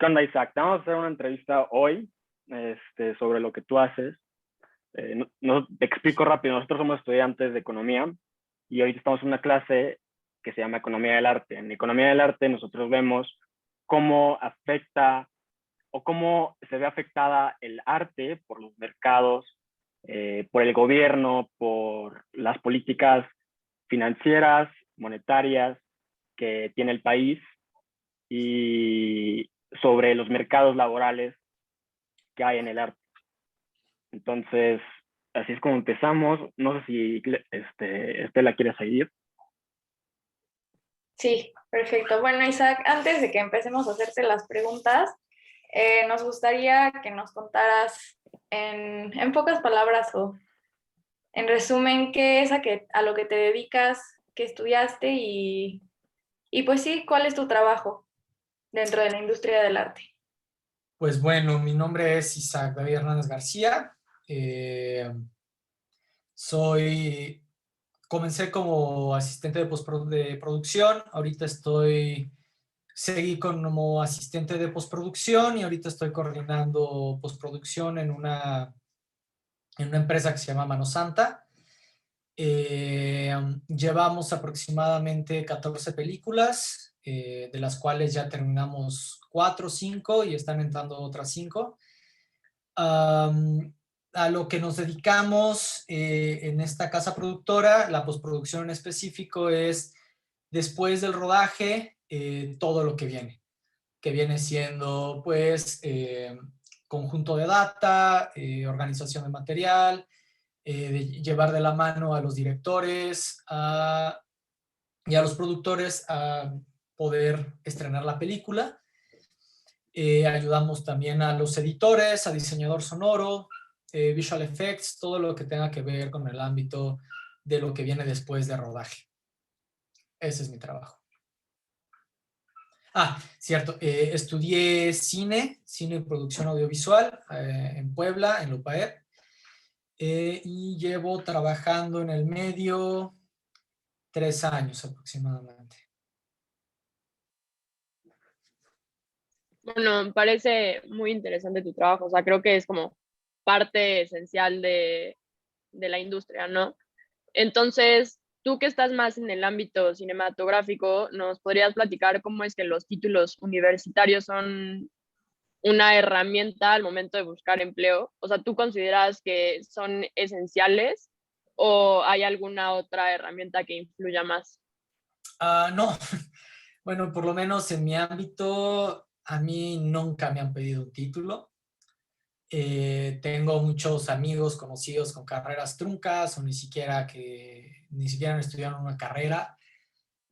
¿Qué onda, Isaac? Te vamos a hacer una entrevista hoy sobre lo que tú haces. Te explico rápido. Nosotros somos estudiantes de economía y ahorita estamos en una clase que se llama Economía del Arte. En Economía del Arte nosotros vemos cómo afecta o cómo se ve afectada el arte por los mercados, por el gobierno, por las políticas financieras, monetarias que tiene el país y sobre los mercados laborales que hay en el arte. Entonces, así es como empezamos. No sé si Estela quiere seguir. Sí, perfecto. Bueno, Isaac, antes de que empecemos a hacerte las preguntas, nos gustaría que nos contaras en pocas palabras o en resumen qué es a lo que te dedicas, qué estudiaste y pues sí, cuál es tu trabajo dentro de la industria del arte. Pues bueno, mi nombre es Isaac David Hernández García. Comencé como asistente de producción. Ahorita seguí como asistente de postproducción y ahorita estoy coordinando postproducción en una empresa que se llama Mano Santa. Llevamos aproximadamente 14 películas, de las cuales ya terminamos 4 o 5 y están entrando otras 5. A lo que nos dedicamos en esta casa productora, la postproducción en específico, es después del rodaje, todo lo que viene siendo pues conjunto de data, organización de material, de llevar de la mano a los directores y a los productores a poder estrenar la película. Ayudamos también a los editores, a diseñador sonoro, visual effects, todo lo que tenga que ver con el ámbito de lo que viene después de rodaje. Ese es mi trabajo. Cierto, estudié cine y producción audiovisual en Puebla, en la UPAEP, y llevo trabajando en el medio 3 años aproximadamente. Bueno, me parece muy interesante tu trabajo, o sea, creo que es como parte esencial de la industria, ¿no? Entonces, tú que estás más en el ámbito cinematográfico, ¿nos podrías platicar cómo es que los títulos universitarios son una herramienta al momento de buscar empleo? O sea, ¿tú consideras que son esenciales o hay alguna otra herramienta que influya más? No, bueno, por lo menos en mi ámbito, a mí nunca me han pedido un título. Tengo muchos amigos conocidos con carreras truncas o ni siquiera estudiaron una carrera.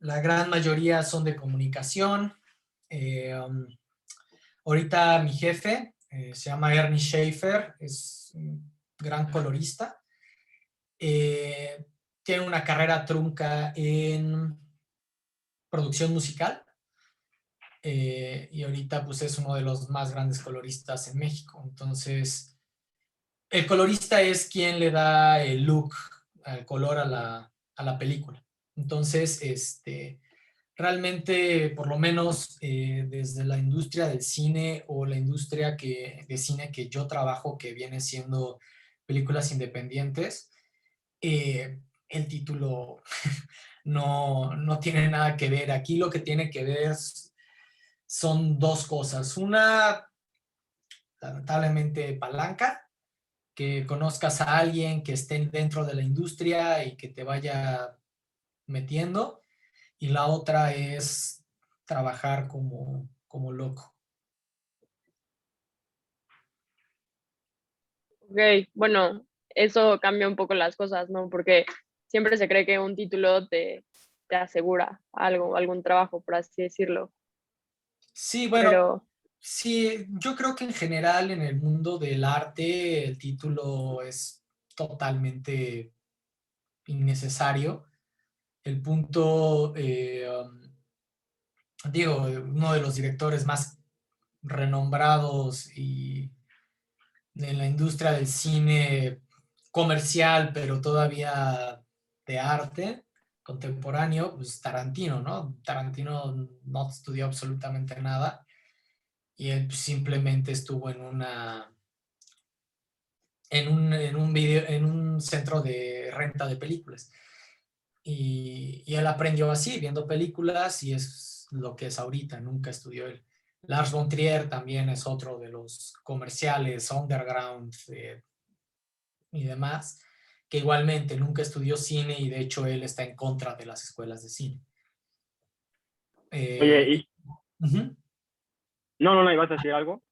La gran mayoría son de comunicación. Ahorita mi jefe se llama Ernie Schaefer, es un gran colorista. Tiene una carrera trunca en producción musical. Y ahorita pues es uno de los más grandes coloristas en México. Entonces, el colorista es quien le da el look, el color a la película. Entonces, realmente, por lo menos desde la industria del cine o la industria de cine que yo trabajo, que viene siendo películas independientes, el título no tiene nada que ver. Aquí lo que tiene que ver son dos cosas. Una, lamentablemente, palanca, que conozcas a alguien que esté dentro de la industria y que te vaya metiendo. Y la otra es trabajar como loco. Ok, bueno, eso cambia un poco las cosas, ¿no? Porque siempre se cree que un título te asegura algo, algún trabajo, por así decirlo. Sí, bueno, Pero sí, yo creo que en general en el mundo del arte el título es totalmente innecesario. El punto, uno de los directores más renombrados y en la industria del cine comercial, pero todavía de arte contemporáneo, pues Tarantino, ¿no? Tarantino no estudió absolutamente nada y él simplemente estuvo en un centro de renta de películas. Y él aprendió así, viendo películas, y es lo que es ahorita, nunca estudió él. Lars von Trier también es otro de los comerciales, underground y demás, que igualmente nunca estudió cine y de hecho él está en contra de las escuelas de cine. Oye, Uh-huh. no, ¿ibas a decir algo?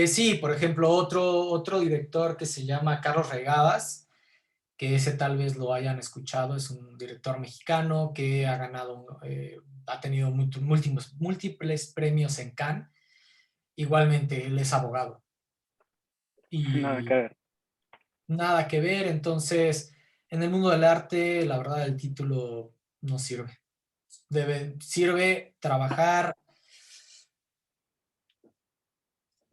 Sí, por ejemplo, otro director que se llama Carlos Regadas, que ese tal vez lo hayan escuchado, es un director mexicano que ha ganado, ha tenido múltiples premios en Cannes. Igualmente, él es abogado. Nada que Y ver. nada que ver, entonces, en el mundo del arte, la verdad, el título no sirve. Sirve trabajar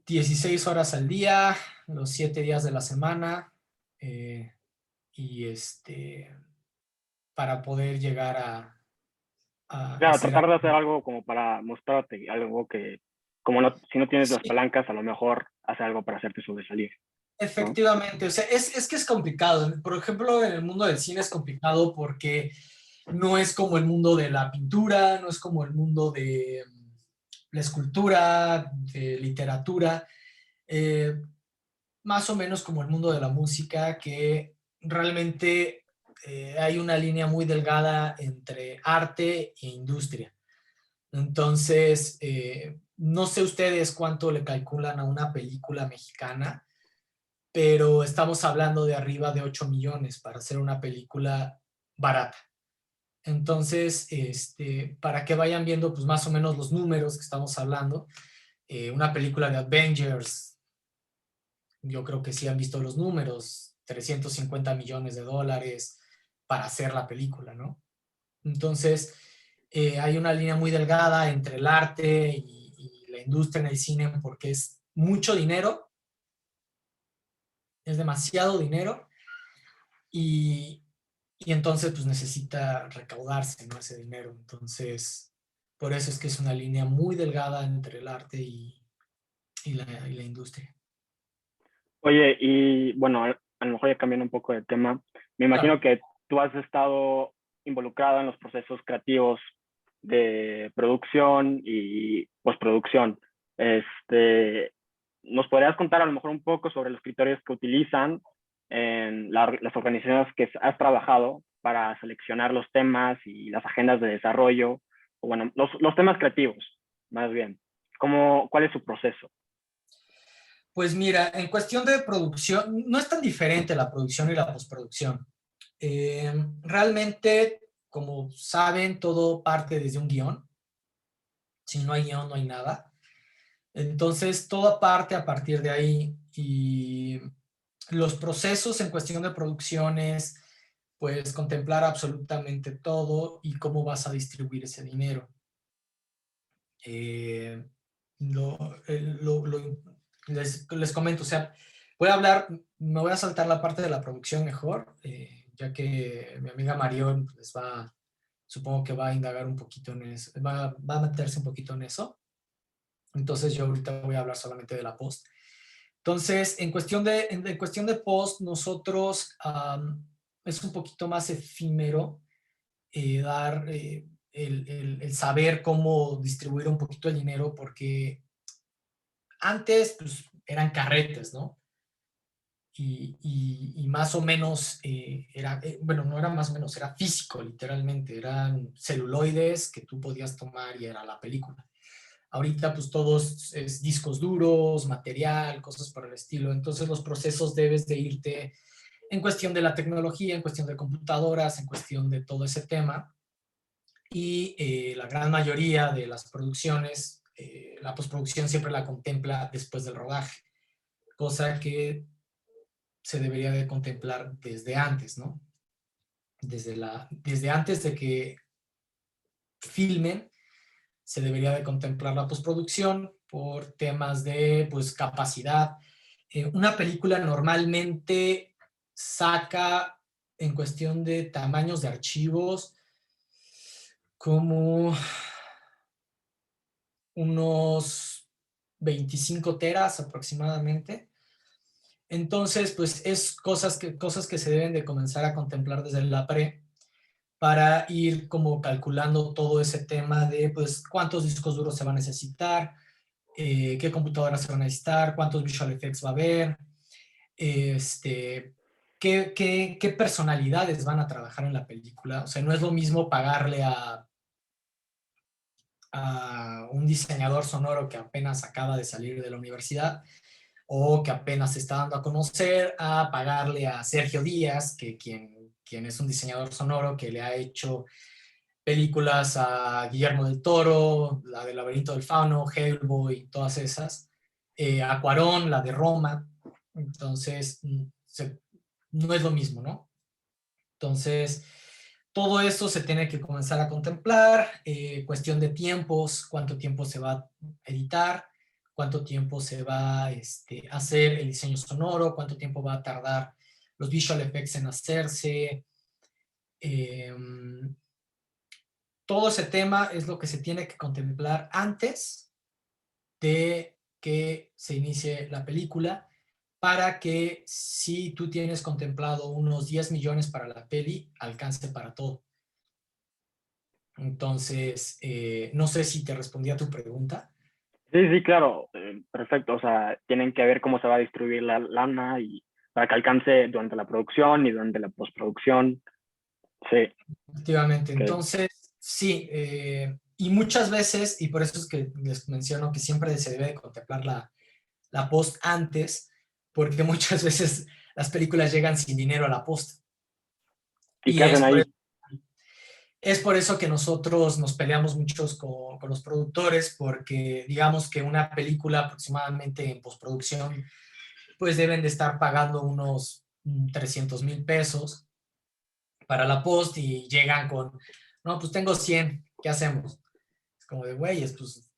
16 horas al día, los 7 días de la semana, y para poder llegar a Claro, ser... tratar de hacer algo como para mostrarte algo que, como no, si no tienes las Sí, palancas, a lo mejor hace algo para hacerte sobresalir, ¿no? efectivamente, o sea, es que es complicado. Por ejemplo, en el mundo del cine es complicado porque no es como el mundo de la pintura, no es como el mundo de la escultura, de literatura, eh, más o menos como el mundo de la música, que realmente hay una línea muy delgada entre arte e industria. Entonces, no sé ustedes cuánto le calculan a una película mexicana, pero estamos hablando de arriba de 8 millones para hacer una película barata. Entonces, para que vayan viendo pues más o menos los números que estamos hablando, una película de Avengers, yo creo que sí han visto los números, 350 millones de dólares para hacer la película, ¿no? Entonces, hay una línea muy delgada entre el arte y la industria en el cine porque es mucho dinero, es demasiado dinero y, y entonces pues necesita recaudarse, ¿no? Ese dinero. Entonces, por eso es que es una línea muy delgada entre el arte y la industria. Oye, y bueno, a lo mejor ya cambiando un poco de tema, me Claro. imagino que tú has estado involucrado en los procesos creativos de producción y postproducción. ¿Nos podrías contar a lo mejor un poco sobre los criterios que utilizan en las organizaciones que has trabajado para seleccionar los temas y las agendas de desarrollo, o bueno, los temas creativos, más bien? ¿Cuál es su proceso? Pues mira, en cuestión de producción, no es tan diferente la producción y la postproducción. Realmente, como saben, todo parte desde un guión. Si no hay guión, no hay nada. Entonces, todo parte a partir de ahí. Y los procesos en cuestión de producciones, pues contemplar absolutamente todo y cómo vas a distribuir ese dinero. Eh, lo, les comento, o sea, voy a hablar, me voy a saltar la parte de la producción mejor, ya que mi amiga Marion les supongo que va a indagar un poquito en eso, va a meterse un poquito en eso. Entonces yo ahorita voy a hablar solamente de la post. Entonces, en cuestión de post, nosotros es un poquito más efímero dar el saber cómo distribuir un poquito el dinero, porque antes pues, eran carretes, ¿no? Y más o menos bueno, no era más o menos, era físico, literalmente, eran celuloides que tú podías tomar y era la película. Ahorita pues todos es discos duros, material, cosas por el estilo. Entonces los procesos debes de irte en cuestión de la tecnología, en cuestión de computadoras, en cuestión de todo ese tema. Y la gran mayoría de las producciones, la postproducción siempre la contempla después del rodaje, cosa que se debería de contemplar desde antes, ¿no? Desde antes de que filmen, se debería de contemplar la postproducción por temas de pues, capacidad. Una película normalmente saca en cuestión de tamaños de archivos como unos 25 teras aproximadamente. Entonces, pues es cosas que se deben de comenzar a contemplar desde la pre para ir como calculando todo ese tema de pues cuántos discos duros se va a necesitar, qué computadoras se van a necesitar, cuántos visual effects va a haber, qué personalidades van a trabajar en la película. O sea, no es lo mismo pagarle a un diseñador sonoro que apenas acaba de salir de la universidad o que apenas se está dando a conocer, a pagarle a Sergio Díaz, que quien es un diseñador sonoro que le ha hecho películas a Guillermo del Toro, la del Laberinto del Fauno, Hellboy, todas esas, a Cuarón, la de Roma. Entonces, no es lo mismo, ¿no? Entonces, todo esto se tiene que comenzar a contemplar, cuestión de tiempos, cuánto tiempo se va a editar, cuánto tiempo se va a hacer el diseño sonoro, cuánto tiempo va a tardar los visual effects en hacerse. Todo ese tema es lo que se tiene que contemplar antes de que se inicie la película, para que si tú tienes contemplado unos 10 millones para la peli, alcance para todo. Entonces, no sé si te respondí a tu pregunta. Sí, sí, claro, perfecto. O sea, tienen que ver cómo se va a distribuir la lana y para que alcance durante la producción y durante la postproducción. Sí, Efectivamente. ok. Entonces, sí, y muchas veces, y por eso es que les menciono que siempre se debe de contemplar la post antes, porque muchas veces las películas llegan sin dinero a la post. ¿Y Y qué hacen ahí? es por eso que nosotros nos peleamos muchos con los productores, porque digamos que una película aproximadamente en postproducción, pues deben de estar pagando unos 300,000 pesos para la post y llegan con, no, pues tengo 100, ¿qué hacemos? Es como de, güeyes, pues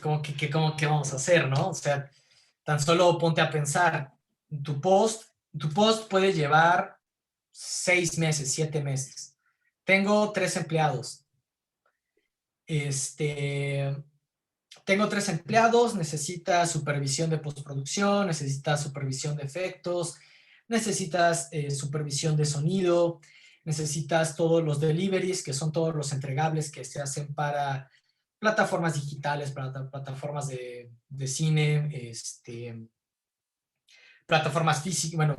¿cómo que vamos a hacer, no? O sea, tan solo ponte a pensar, tu post puede llevar 6 meses, 7 meses. Tengo 3 empleados. Tengo 3 empleados, necesitas supervisión de postproducción, necesitas supervisión de efectos, necesitas supervisión de sonido, necesitas todos los deliveries, que son todos los entregables que se hacen para plataformas digitales, para plataformas de cine, plataformas físicas, bueno,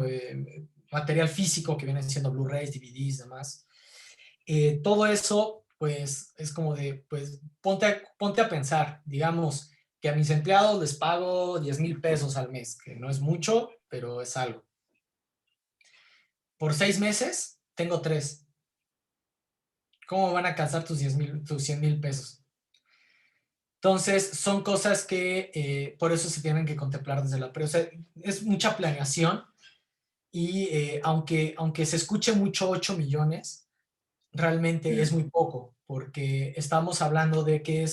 material físico que vienen siendo Blu-rays, DVDs, demás. Todo eso, pues, es como de, pues, ponte a pensar, digamos, que a mis empleados les pago 10,000 pesos al mes, que no es mucho, pero es algo. Por 6 meses, tengo 3. ¿Cómo van a alcanzar tus 100,000 pesos? Entonces, son cosas que por eso se tienen que contemplar desde la pre. O sea, es mucha planeación y aunque se escuche mucho 8 millones, realmente es muy poco, porque estamos hablando de que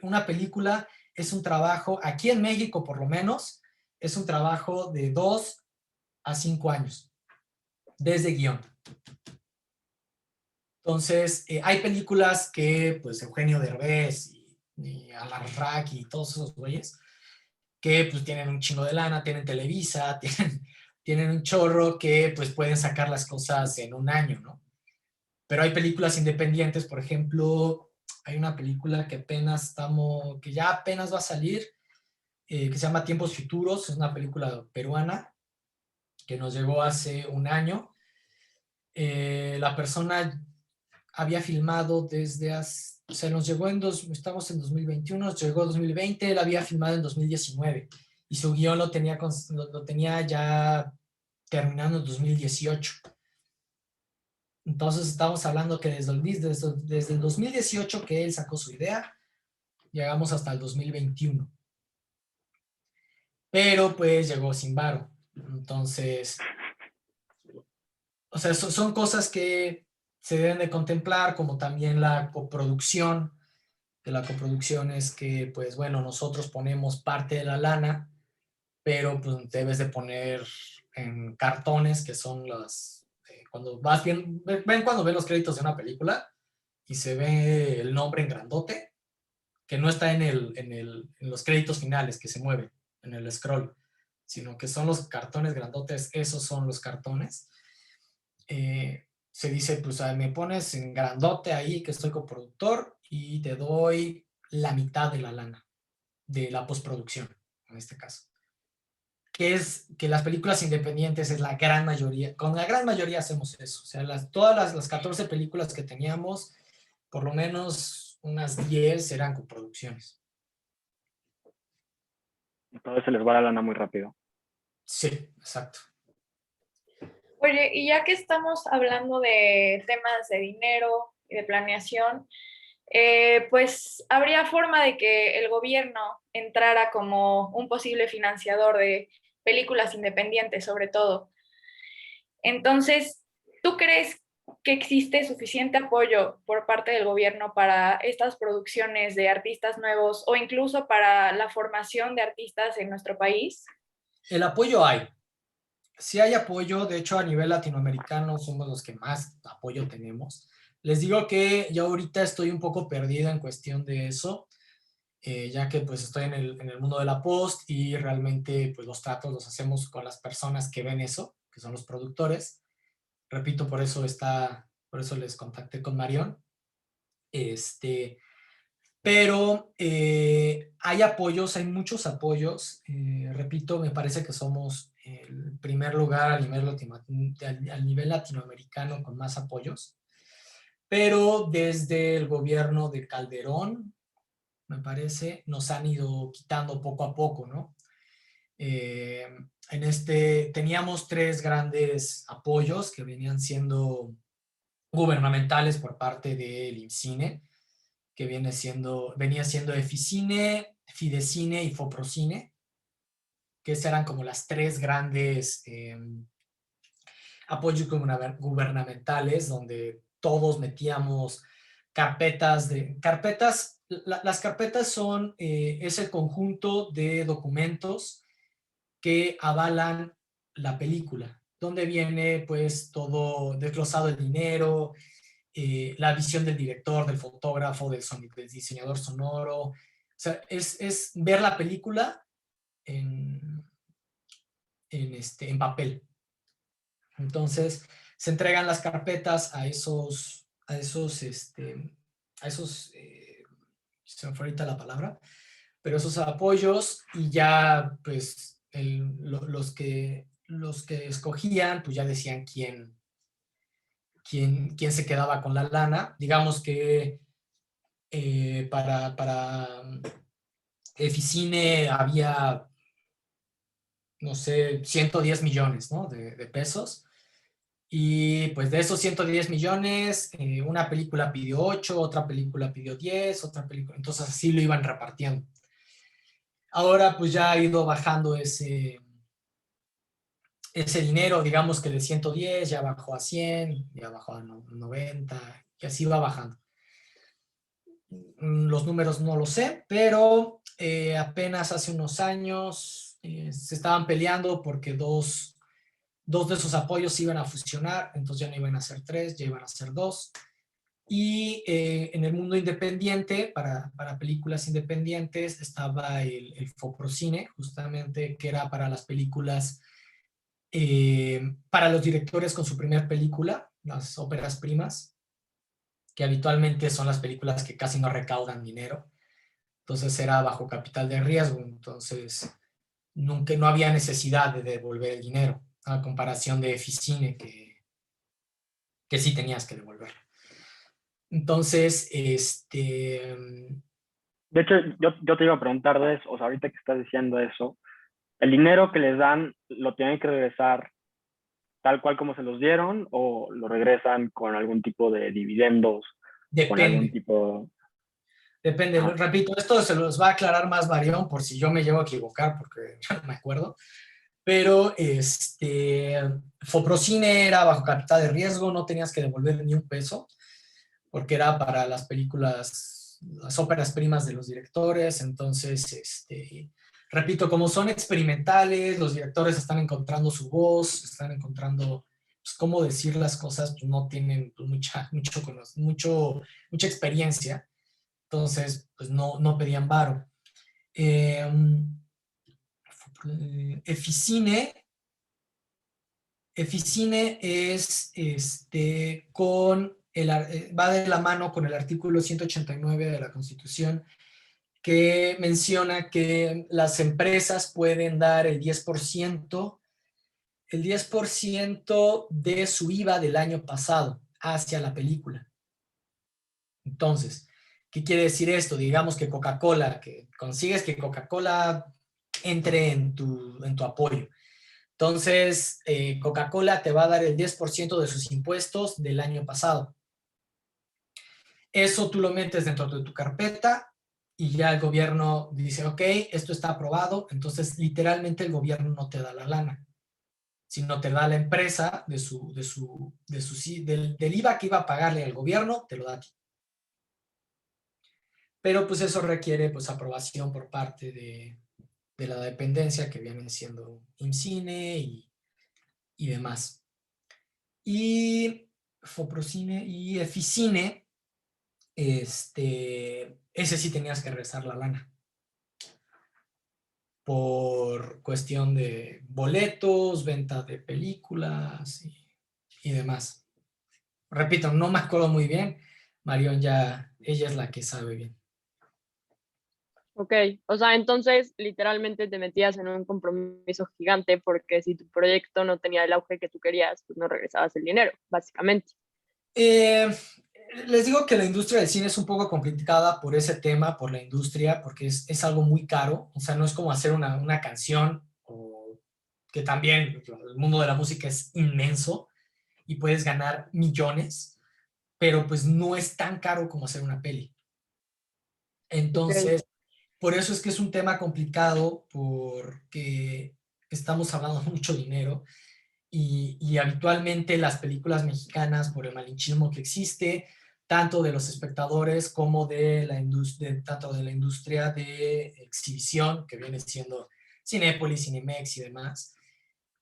una película es un trabajo, aquí en México por lo menos, es un trabajo de 2 a 5 años, desde guión. Entonces, hay películas que, pues, Eugenio Derbez y Alan Rack y todos esos güeyes, que pues tienen un chingo de lana, tienen Televisa, tienen un chorro que pues pueden sacar las cosas en un año, ¿no? Pero hay películas independientes, por ejemplo, hay una película que ya apenas va a salir, que se llama Tiempos Futuros, es una película peruana que nos llegó hace un año. La persona había filmado o sea, estamos en 2021, nos llegó en 2020, él había filmado en 2019 y su guión lo tenía ya terminando en 2018. Entonces estamos hablando que desde el 2018 que él sacó su idea, llegamos hasta el 2021. Pero pues llegó sin varo. Entonces, o sea, son cosas que se deben de contemplar, como también la coproducción. Que la coproducción es que, pues bueno, nosotros ponemos parte de la lana, pero pues debes de poner en cartones, que son cuando vas bien, ven cuando ven los créditos de una película y se ve el nombre en grandote. que no está en los créditos finales que se mueven, en el scroll, sino que son los cartones grandotes, esos son los cartones. Se dice, pues me pones en grandote ahí que estoy coproductor y te doy la mitad de la lana de la postproducción, en este caso. Que es que las películas independientes es la gran mayoría, con la gran mayoría hacemos eso. O sea, todas las 14 películas que teníamos, por lo menos unas 10 eran coproducciones. Entonces se les va la lana muy rápido. Sí, exacto. Oye, y ya que estamos hablando de temas de dinero y de planeación, pues habría forma de que el gobierno entrara como un posible financiador de películas independientes, sobre todo. Entonces, ¿tú crees que existe suficiente apoyo por parte del gobierno para estas producciones de artistas nuevos o incluso para la formación de artistas en nuestro país? El apoyo hay. Sí hay apoyo, de hecho a nivel latinoamericano somos los que más apoyo tenemos. Les digo que yo ahorita estoy un poco perdido en cuestión de eso, ya que pues estoy en el mundo de la post y realmente pues los tratos los hacemos con las personas que ven eso, que son los productores. Repito, por eso les contacté con Marión. Pero hay apoyos, hay muchos apoyos. Repito, me parece que somos el primer lugar al nivel latinoamericano con más apoyos. Pero desde el gobierno de Calderón, me parece, nos han ido quitando poco a poco, ¿no? Teníamos 3 grandes apoyos que venían siendo gubernamentales por parte del IMCINE, que venía siendo Eficine, Fidecine y Foprocine, que eran como las 3 grandes apoyos gubernamentales donde todos metíamos carpetas. Las carpetas son ese conjunto de documentos que avalan la película, donde viene pues todo desglosado el dinero, la visión del director, del fotógrafo, del diseñador sonoro. O sea, es ver la película en papel. Entonces, se entregan las carpetas a esos se me fue ahorita la palabra, pero esos apoyos y ya, pues, los que escogían, pues ya decían quién se quedaba con la lana. Digamos que para Eficine había, no sé, 110 millones, ¿no? de pesos. Y pues de esos 110 millones, una película pidió 8, otra película pidió 10, otra película, entonces así lo iban repartiendo. Ahora pues ya ha ido bajando ese dinero, digamos que de 110 ya bajó a 100, ya bajó a 90, y así va bajando. Los números no lo sé, pero apenas hace unos años se estaban peleando porque dos de esos apoyos se iban a fusionar, entonces ya no iban a ser 3, ya iban a ser 2. Y en el mundo independiente, para películas independientes, estaba el Foprocine, justamente, que era para las películas, para los directores con su primera película, las óperas primas, que habitualmente son las películas que casi no recaudan dinero. Entonces era bajo capital de riesgo, entonces nunca, no había necesidad de devolver el dinero, a comparación de Eficine, que sí tenías que devolver. Entonces, De hecho, yo te iba a preguntar de eso, o sea, ahorita que estás diciendo eso, ¿el dinero que les dan lo tienen que regresar tal cual como se los dieron o lo regresan con algún tipo de dividendos? Con algún depende. tipo... Depende, Ajá. repito, esto se los va a aclarar más Marión por si yo me llevo a equivocar, porque ya no me acuerdo. Pero Foprocine era bajo capital de riesgo, no tenías que devolver ni un peso, porque era para las películas, las óperas primas de los directores. Entonces, repito, como son experimentales, los directores están encontrando su voz, están encontrando pues, cómo decir las cosas, pues no tienen pues, mucha experiencia. Entonces, pues no pedían varo. Eficine es va de la mano con el artículo 189 de la Constitución, que menciona que las empresas pueden dar el 10% de su IVA del año pasado hacia la película. Entonces, ¿qué quiere decir esto? Digamos que Coca-Cola, que consigues que Coca-Cola entre en tu apoyo. Entonces, Coca-Cola te va a dar el 10% de sus impuestos del año pasado. Eso tú lo metes dentro de tu carpeta y ya el gobierno dice, ok, esto está aprobado. Entonces, literalmente el gobierno no te da la lana, sino te da la empresa del IVA que iba a pagarle al gobierno, te lo da a ti. Pero pues eso requiere pues aprobación por parte de la dependencia que vienen siendo IMCINE y demás. Y Foprocine y Eficine, ese sí tenías que regresar la lana por cuestión de boletos, venta de películas y demás. Repito, no me acuerdo muy bien. Marion ella es la que sabe bien. Ok, o sea, entonces literalmente te metías en un compromiso gigante porque si tu proyecto no tenía el auge que tú querías, pues no regresabas el dinero, básicamente. Les digo que la industria del cine es un poco complicada por ese tema, por la industria, porque es algo muy caro. O sea, no es como hacer una canción, o que también el mundo de la música es inmenso y puedes ganar millones, pero pues no es tan caro como hacer una peli. Ok. Entonces, por eso es que es un tema complicado, porque estamos hablando de mucho dinero y habitualmente las películas mexicanas, por el malinchismo que existe, tanto de los espectadores como de la industria, tanto de la industria de exhibición, que viene siendo Cinépolis, Cinemex y demás,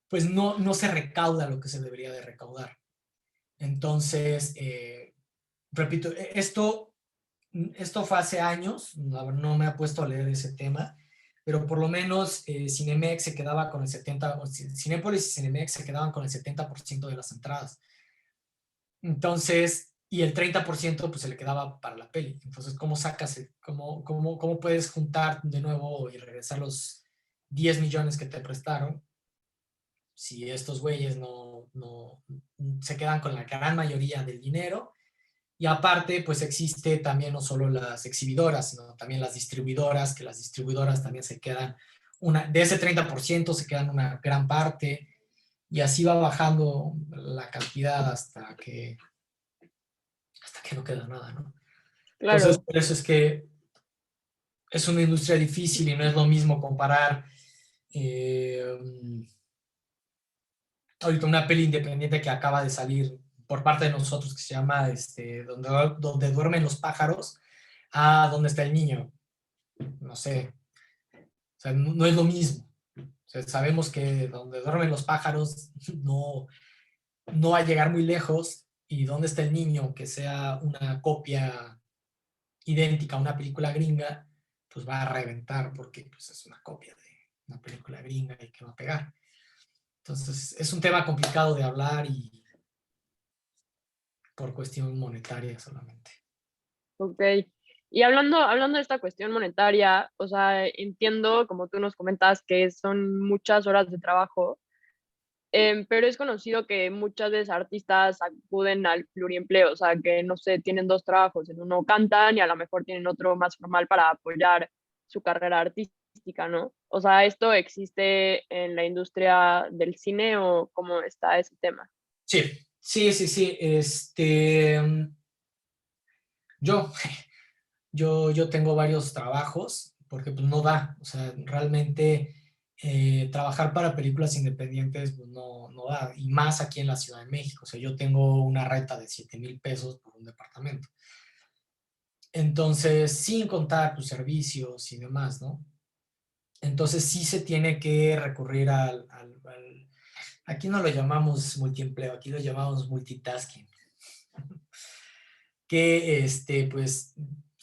pues no se recauda lo que se debería de recaudar. Entonces, repito, esto fue hace años, no me he puesto a leer ese tema, pero por lo menos Cinemex se quedaba con el 70%, Cinépolis y Cinemex se quedaban con el 70% de las entradas. Entonces, y el 30% pues se le quedaba para la peli. Entonces, ¿cómo sacas, cómo puedes juntar de nuevo y regresar los 10 millones que te prestaron si estos güeyes no se quedan con la gran mayoría del dinero? Y aparte, pues existe también no solo las exhibidoras, sino también las distribuidoras, que las distribuidoras también se quedan, de ese 30% se quedan una gran parte, y así va bajando la cantidad hasta que no queda nada, ¿no? Entonces, Claro, por eso es que es una industria difícil y no es lo mismo comparar eh, ahorita una peli independiente que acaba de salir por parte de nosotros, que se llama donde duermen los pájaros, a Dónde está el niño. No sé, o sea, no es lo mismo. O sea, sabemos que Donde duermen los pájaros no va a llegar muy lejos, y Dónde está el niño, aunque sea una copia idéntica a una película gringa, pues va a reventar porque pues, es una copia de una película gringa y que va a pegar. Entonces, es un tema complicado de hablar y por cuestión monetaria solamente. ok. Y hablando de esta cuestión monetaria, o sea, entiendo, como tú nos comentas, que son muchas horas de trabajo. Pero es conocido que muchas veces artistas acuden al pluriempleo, o sea, que no sé, tienen dos trabajos, en uno cantan y a lo mejor tienen otro más formal para apoyar su carrera artística, ¿no? O sea, ¿esto existe en la industria del cine o cómo está ese tema? Sí, sí. Yo, yo tengo varios trabajos porque pues, no da. O sea, realmente trabajar para películas independientes pues, no da. Y más aquí en la Ciudad de México. O sea, yo tengo una renta de 7,000 pesos por un departamento. Entonces, sin contar tus servicios y demás, ¿no? Entonces sí se tiene que recurrir aquí no lo llamamos multiempleo, aquí lo llamamos multitasking, que pues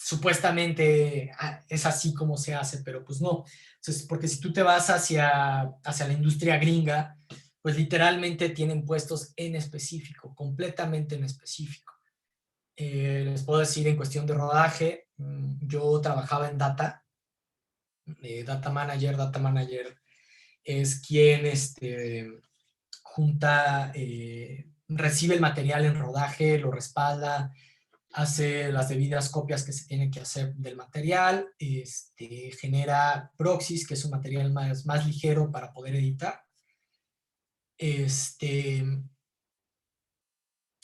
supuestamente es así como se hace, pero pues no. Entonces, porque si tú te vas hacia la industria gringa, pues literalmente tienen puestos en específico, completamente en específico. Les puedo decir en cuestión de rodaje, yo trabajaba en data manager. Data manager es quien junta, recibe el material en rodaje, lo respalda, hace las debidas copias que se tienen que hacer del material, genera proxies, que es un material más ligero para poder editar.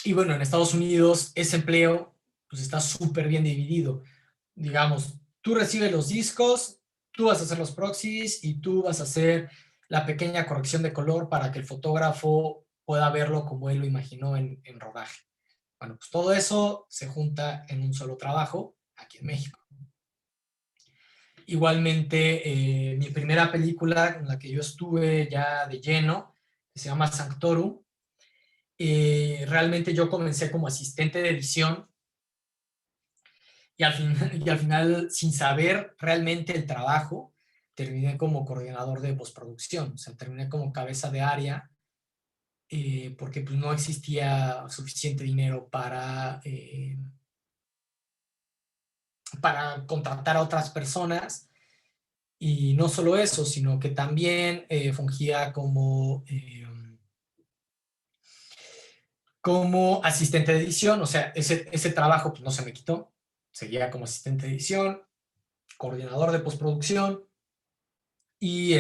Y bueno, en Estados Unidos ese empleo pues está súper bien dividido. Digamos, tú recibes los discos, tú vas a hacer los proxies y tú vas a hacer la pequeña corrección de color para que el fotógrafo pueda verlo como él lo imaginó en rodaje. Bueno, pues todo eso se junta en un solo trabajo aquí en México. Igualmente, mi primera película en la que yo estuve ya de lleno, que se llama Sanctorum, realmente yo comencé como asistente de edición y al final, sin saber realmente el trabajo, terminé como coordinador de postproducción, o sea, terminé como cabeza de área, porque pues no existía suficiente dinero para contratar a otras personas. Y no solo eso, sino que también fungía como asistente de edición. O sea, ese trabajo pues, no se me quitó. Seguía como asistente de edición, coordinador de postproducción y,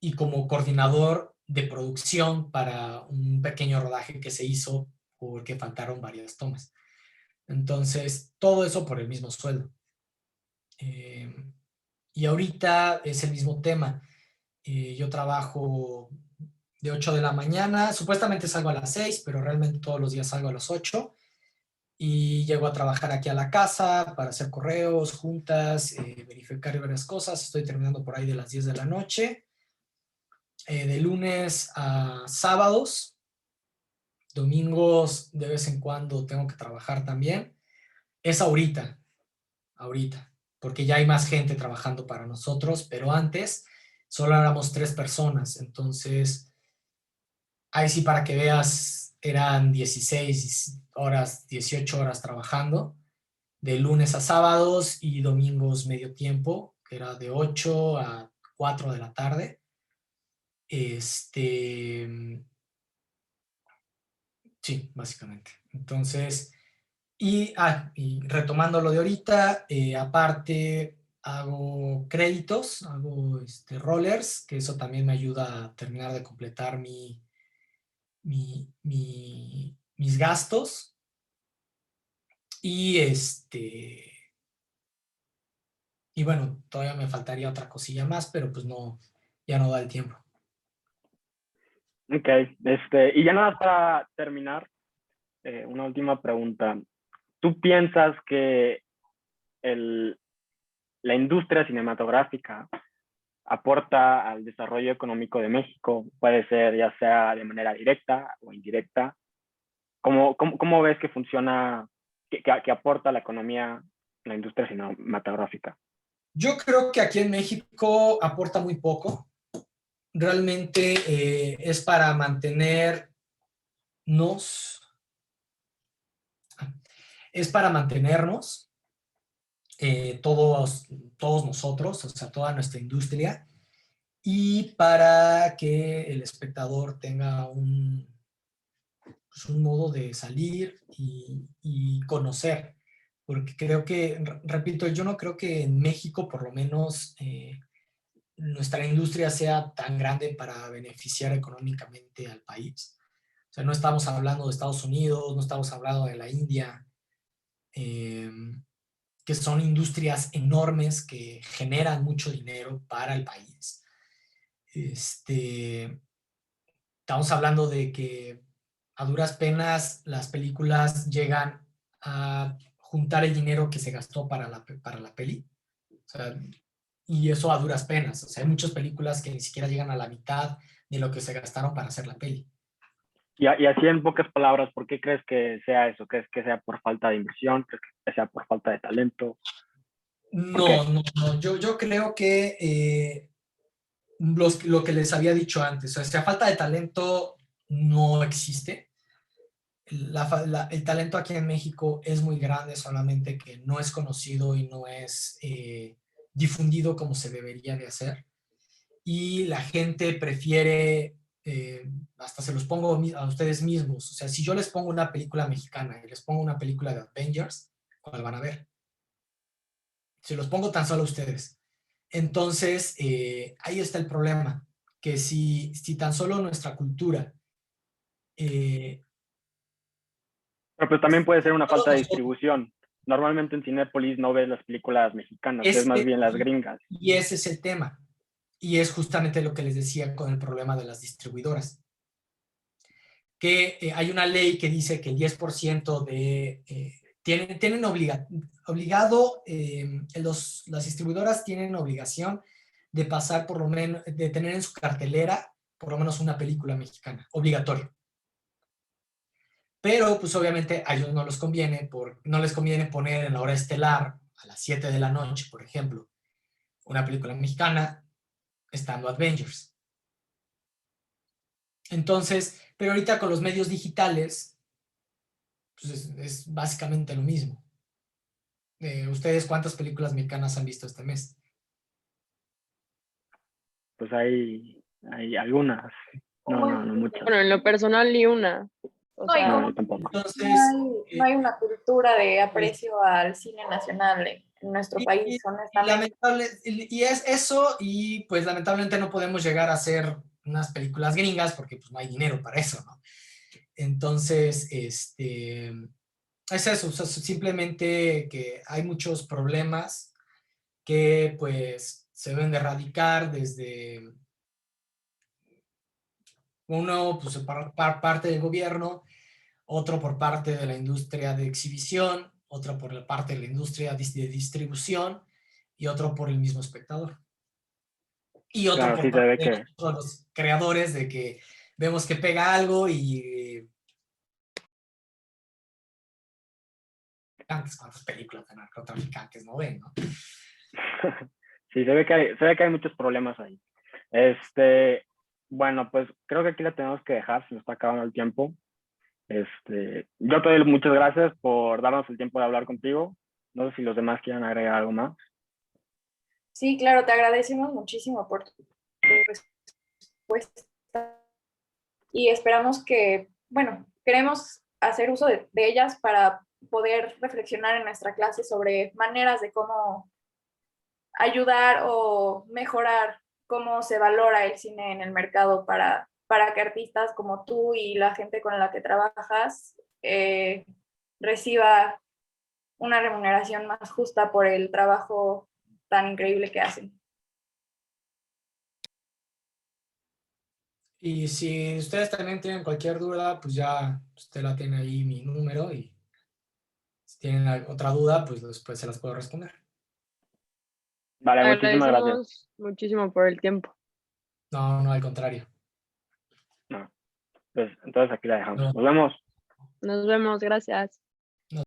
y como coordinador de producción para un pequeño rodaje que se hizo porque faltaron varias tomas. Entonces, todo eso por el mismo sueldo. Y ahorita es el mismo tema. Yo trabajo de 8 de la mañana, supuestamente salgo a las 6, pero realmente todos los días salgo a las 8 y llego a trabajar aquí a la casa para hacer correos, juntas, verificar varias cosas. Estoy terminando por ahí de las 10 de la noche, de lunes a sábados. Domingos de vez en cuando tengo que trabajar también. Es ahorita, porque ya hay más gente trabajando para nosotros, pero antes solo éramos 3 personas, entonces ahí sí para que veas, eran 16 horas, 18 horas trabajando, de lunes a sábados y domingos medio tiempo, que era de 8 a 4 de la tarde. Sí, básicamente. Entonces, y retomando lo de ahorita, aparte hago créditos, hago rollers, que eso también me ayuda a terminar de completar mis gastos. Y y bueno, todavía me faltaría otra cosilla más, pero pues no, ya no da el tiempo. Ok, y ya nada más para terminar, una última pregunta. ¿Tú piensas que la industria cinematográfica aporta al desarrollo económico de México? Puede ser ya sea de manera directa o indirecta. ¿Cómo ves que funciona, que aporta a la economía la industria cinematográfica? Yo creo que aquí en México aporta muy poco. Realmente es para mantenernos, todos nosotros, o sea, toda nuestra industria, y para que el espectador tenga un modo de salir y conocer. Porque creo que, repito, yo no creo que en México, por lo menos, nuestra industria sea tan grande para beneficiar económicamente al país. O sea, no estamos hablando de Estados Unidos, no estamos hablando de la India, que son industrias enormes que generan mucho dinero para el país. Estamos hablando de que a duras penas las películas llegan a juntar el dinero que se gastó para la peli. O sea, y eso a duras penas. O sea, hay muchas películas que ni siquiera llegan a la mitad de lo que se gastaron para hacer la peli. Y así en pocas palabras, ¿por qué crees que sea eso? ¿Crees que sea por falta de inversión? ¿Crees que sea por falta de talento? ¿Por qué? No. Yo creo que lo que les había dicho antes, o sea, falta de talento no existe. El talento aquí en México es muy grande, solamente que no es conocido y no es difundido como se debería de hacer. Y la gente prefiere, hasta se los pongo a ustedes mismos, o sea, si yo les pongo una película mexicana y les pongo una película de Avengers, ¿cuál van a ver? Se los pongo tan solo a ustedes. Entonces, ahí está el problema, que si tan solo nuestra cultura Pero pues también puede ser una todos falta de nosotros, distribución. Normalmente en Cinépolis no ves las películas mexicanas, ves más bien las gringas. y ese es el tema. Y es justamente lo que les decía con el problema de las distribuidoras. Que hay una ley que dice que el 10% tienen obligado, las distribuidoras tienen obligación de pasar por lo menos, de tener en su cartelera por lo menos una película mexicana, obligatorio. Pero pues obviamente a ellos no les conviene poner en la hora estelar a las 7 de la noche, por ejemplo, una película mexicana estando Avengers. Entonces, pero ahorita con los medios digitales, pues es básicamente lo mismo. ¿Ustedes cuántas películas mexicanas han visto este mes? Pues hay algunas. No muchas. Bueno, en lo personal ni una. O No, y sea, No, como yo tampoco. Entonces, no hay una cultura de aprecio al cine nacional en nuestro país, y honestamente. es eso, y pues lamentablemente no podemos llegar a hacer unas películas gringas porque pues no hay dinero para eso, ¿no? Entonces, es eso, o sea, simplemente que hay muchos problemas que pues se deben de erradicar desde uno, pues por parte del gobierno, otro por parte de la industria de exhibición, otro por la parte de la industria de distribución y otro por el mismo espectador. Y otro Claro, por sí se parte ve de que nosotros, los creadores, de que vemos que pega algo y cuántas películas de narcotraficantes no ven, ¿no? sí se ve que hay muchos problemas ahí. Bueno, pues creo que aquí la tenemos que dejar, se nos está acabando el tiempo. Yo te doy muchas gracias por darnos el tiempo de hablar contigo. No sé si los demás quieran agregar algo más. Sí, claro, te agradecemos muchísimo por tu respuesta y esperamos que, bueno, queremos hacer uso de ellas para poder reflexionar en nuestra clase sobre maneras de cómo ayudar o mejorar cómo se valora el cine en el mercado para que artistas como tú y la gente con la que trabajas reciba una remuneración más justa por el trabajo tan increíble que hacen. Y si ustedes también tienen cualquier duda, pues ya usted la tiene ahí mi número y si tienen otra duda, pues después se las puedo responder. Vale, muchísimas gracias. agradecemos muchísimo por el tiempo. No, al contrario. No, pues entonces aquí la dejamos. No. Nos vemos. Nos vemos, gracias.